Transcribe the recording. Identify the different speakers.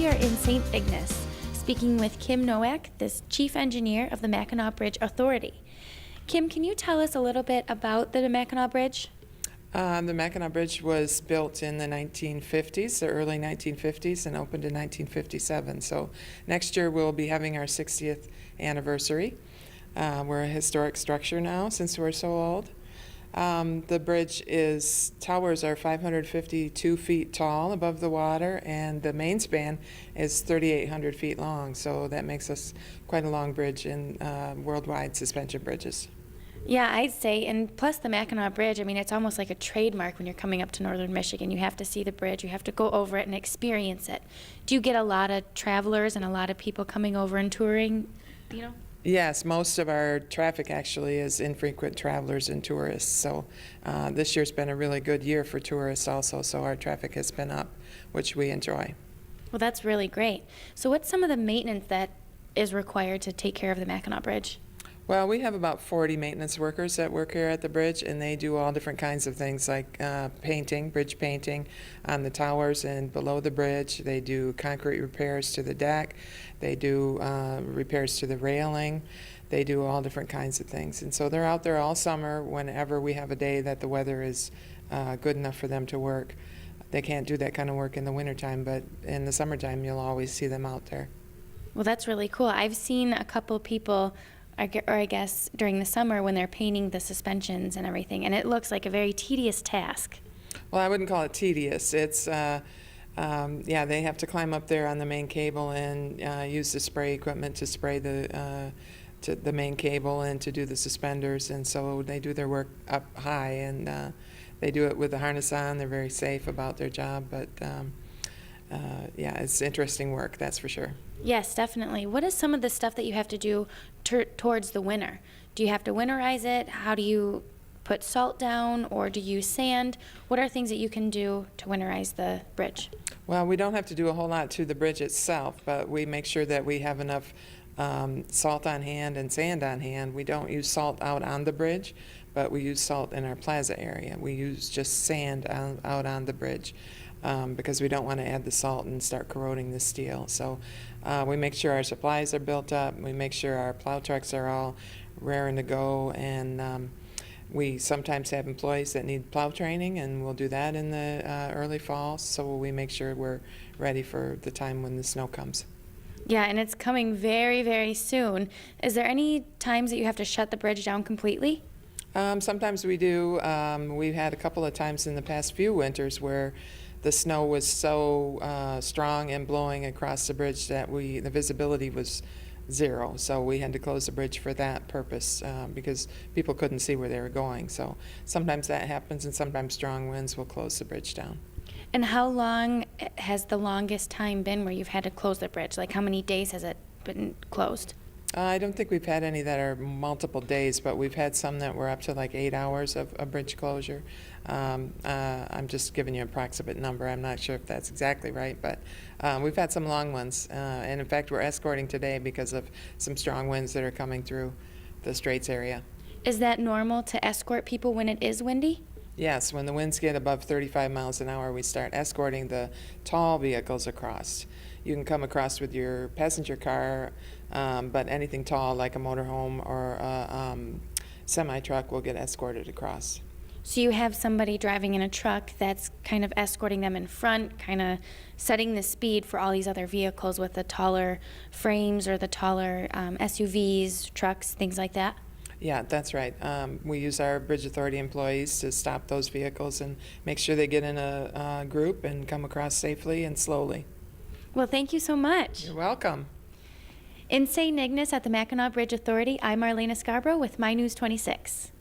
Speaker 1: are in St. Ignace, speaking with Kim Nowak, the Chief Engineer of the Mackinac Bridge Authority. Kim, can you tell us a little bit about the Mackinac Bridge?
Speaker 2: The Mackinaw Bridge was built in the 1950s, the early 1950s, and opened in 1957. So next year we'll be having our 60th anniversary. We're a historic structure now since we're so old. The bridge towers are 552 feet tall above the water, and the main span is 3,800 feet long. So that makes us quite a long bridge in worldwide suspension bridges.
Speaker 1: Yeah, I'd say, and plus the Mackinac Bridge, I mean, it's almost like a trademark when you're coming up to northern Michigan. You have to see the bridge, you have to go over it and experience it. Do you get a lot of travelers and a lot of people coming over and touring, you know?
Speaker 2: Yes, most of our traffic actually is infrequent travelers and tourists. So this year's been a really good year for tourists also, so our traffic has been up, which we enjoy.
Speaker 1: Well, that's really great. So what's some of the maintenance that is required to take care of the Mackinac Bridge?
Speaker 2: Well, we have about 40 maintenance workers that work here at the bridge, and they do all different kinds of things like painting, bridge painting on the towers and below the bridge. They do concrete repairs to the deck. They do repairs to the railing. They do all different kinds of things. And so they're out there all summer whenever we have a day that the weather is good enough for them to work. They can't do that kind of work in the wintertime, but in the summertime you'll always see them out there.
Speaker 1: Well, that's really cool. I've seen a couple people, or I guess during the summer when they're painting the suspensions and everything, and it looks like a very tedious task.
Speaker 2: Well, I wouldn't call it tedious. It's, yeah, they have to climb up there on the main cable and use the spray equipment to spray the main cable and to do the suspenders, and so they do their work up high, and they do it with the harness on. They're very safe about their job, but yeah, it's interesting work, that's for sure.
Speaker 1: Yes, definitely. What is some of the stuff that you have to do towards the winter? Do you have to winterize it? How do you put salt down, or do you use sand? What are things that you can do to winterize the bridge?
Speaker 2: Well, we don't have to do a whole lot to the bridge itself, but we make sure that we have enough salt on hand and sand on hand. We don't use salt out on the bridge, but we use salt in our plaza area. We use just sand out on the bridge because we don't want to add the salt and start corroding the steel. So we make sure our supplies are built up. We make sure our plow trucks are all raring to go, and we sometimes have employees that need plow training, and we'll do that in the early fall, so we make sure we're ready for the time when the snow comes.
Speaker 1: Yeah, and it's coming very, very soon. Is there any times that you have to shut the bridge down completely?
Speaker 2: Sometimes we do. We've had a couple of times in the past few winters where the snow was so strong and blowing across the bridge that the visibility was zero. So we had to close the bridge for that purpose because people couldn't see where they were going. So sometimes that happens, and sometimes strong winds will close the bridge down.
Speaker 1: And how long has the longest time been where you've had to close the bridge? Like how many days has it been closed?
Speaker 2: I don't think we've had any that are multiple days, but we've had some that were up to like 8 hours of a bridge closure. I'm just giving you an approximate number. I'm not sure if that's exactly right, but we've had some long ones. And in fact, we're escorting today because of some strong winds that are coming through the Straits area.
Speaker 1: Is that normal to escort people when it is windy?
Speaker 2: Yes, when the winds get above 35 miles an hour, we start escorting the tall vehicles across. You can come across with your passenger car, but anything tall like a motorhome or a semi-truck will get escorted across.
Speaker 1: So you have somebody driving in a truck that's kind of escorting them in front, kind of setting the speed for all these other vehicles with the taller frames or the taller SUVs, trucks, things like that?
Speaker 2: Yeah, that's right. We use our Bridge Authority employees to stop those vehicles and make sure they get in a group and come across safely and slowly.
Speaker 1: Well, thank you so much.
Speaker 2: You're welcome.
Speaker 1: In St. Ignace at the Mackinac Bridge Authority, I'm Marlaina Scarbrough with My News 26.